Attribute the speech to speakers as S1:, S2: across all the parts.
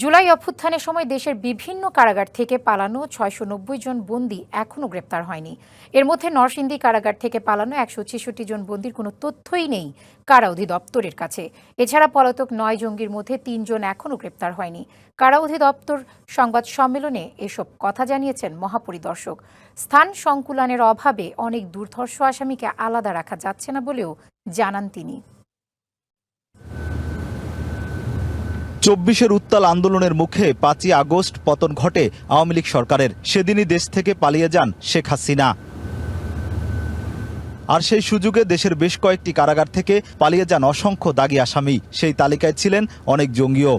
S1: জুলাই অভ্যুত্থানের সময় দেশের বিভিন্ন কারাগার থেকে পালানো ৬৯০ জন বন্দী এখনও গ্রেপ্তার হয়নি। এর মধ্যে নরসিংদী কারাগার থেকে পালানো ১৬৬ জন বন্দীর কোনো তথ্যই নেই কারা অধিদপ্তরের কাছে। এছাড়া পলাতক ৯ জঙ্গির মধ্যে ৩ জন এখনও গ্রেপ্তার হয়নি। কারা অধিদপ্তর সংবাদ সম্মেলনে এসব কথা জানিয়েছেন মহাপরিদর্শক। স্থান সংকুলানের অভাবে অনেক দুর্ধর্ষ আসামিকে আলাদা রাখা যাচ্ছে না বলেও জানান তিনি।
S2: ২৪-এর উত্তাল আন্দোলনের মুখে ৫ই আগস্ট পতন ঘটে আওয়ামী লীগ সরকারের। সেদিনই দেশ থেকে পালিয়ে যান শেখ হাসিনা। আর সেই সুযোগে দেশের বেশ কয়েকটি কারাগার থেকে পালিয়ে যান অসংখ্য দাগী আসামি। সেই তালিকায় ছিলেন অনেক জঙ্গিও।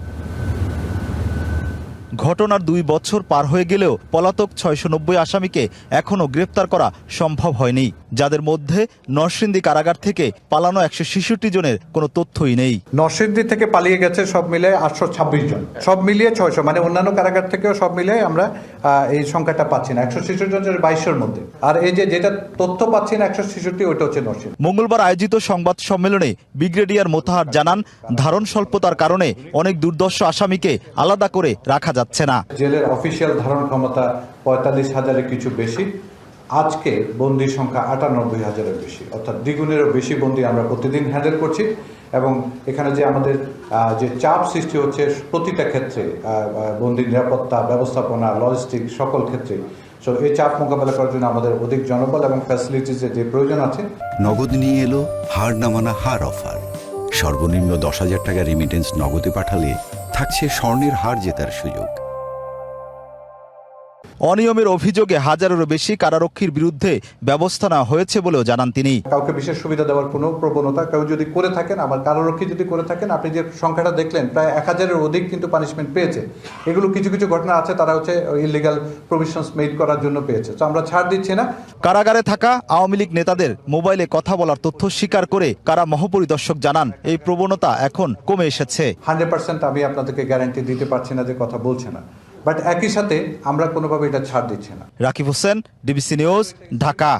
S2: ঘটনার ২ বছর পার হয়ে গেলেও পলাতক ৬৯০ আসামিকে এখনও গ্রেপ্তার করা সম্ভব হয়নি, যাদের মধ্যে নরসিংদী কারাগার থেকে পালানো ১৬৬ জনের কোনো তথ্যই নেই।
S3: নরসিংদী থেকে পালিয়ে গেছে সব মিলে ৮২৬ জন, সব মিলিয়ে ৬০০, মানে অন্যান্য কারাগার থেকেও সব মিলিয়ে আমরা এই সংখ্যাটা পাচ্ছি না। ১৬৬ জনের ২২০০ মধ্যে। আর এই যেটা তথ্য পাচ্ছি না ১৬৬, ওইটা হচ্ছে নরসিংদী।
S2: মঙ্গলবার আয়োজিত সংবাদ সম্মেলনে ব্রিগেডিয়ার মোতাহার জানান, ধারণ স্বল্পতার কারণে অনেক দুর্দর্শ আসামিকে আলাদা করে রাখা যাচ্ছে না।
S3: জেলের অফিসিয়াল ধারণ ক্ষমতা ৪৫,০০০-এর কিছু বেশি। আজকে বন্দির সংখ্যা ৯৮,০০০-এর বেশি, অর্থাৎ দ্বিগুণেরও বেশি বন্দি আমরা প্রতিদিন হ্যান্ডেল করছি। এবং এখানে যে আমাদের যে চাপ সৃষ্টি হচ্ছে প্রতিটা ক্ষেত্রে, বন্দির নিরাপত্তা, ব্যবস্থাপনা, লজিস্টিক সকল ক্ষেত্রে, সো এই চাপ মোকাবেলা করার জন্য আমাদের অধিক জনবল এবং ফ্যাসিলিটিসের যে প্রয়োজন আছে।
S4: নগদ নিয়ে এলো হার না মানা হার অফার। সর্বনিম্ন ১০,০০০ টাকা রেমিটেন্স নগদে পাঠালে থাকছে স্বর্ণের হার জেতার সুযোগ।
S2: অনিয়মের অভিযোগে হাজারেরও বেশি কারারক্ষীর বিরুদ্ধে ব্যবস্থা নেওয়া হয়েছে বলেও জানান তিনি।
S3: কাউকে বিশেষ সুবিধা দেওয়ার কোনো প্রবণতা কেউ যদি করে থাকেন, আবার কারারক্ষী যদি করে থাকেন, আপনি যে সংখ্যাটা দেখলেন প্রায় ১,০০০-এর অধিক কিন্তু পানিশমেন্ট পেয়েছে। এগুলো কিছু কিছু ঘটনা আছে তারা হচ্ছে ইলিগাল প্রভিশনস মেড করার জন্য পেয়েছে, তো আমরা ছাড় দিচ্ছি না।
S2: কারাগারে থাকা আওয়ামী লীগ নেতাদের মোবাইলে কথা বলার তথ্য স্বীকার করে কারা মহাপরিদর্শক জানান, এই প্রবণতা এখন কমে এসেছে।
S3: 100% আমি আপনাদেরকে গ্যারান্টি দিতে পারছি না যে কথা বলছে না, বাট একই সাথে আমরা কোনোভাবে এটা ছাড় দিচ্ছি না।
S2: Rakib Hossain, DBC news, Dhaka.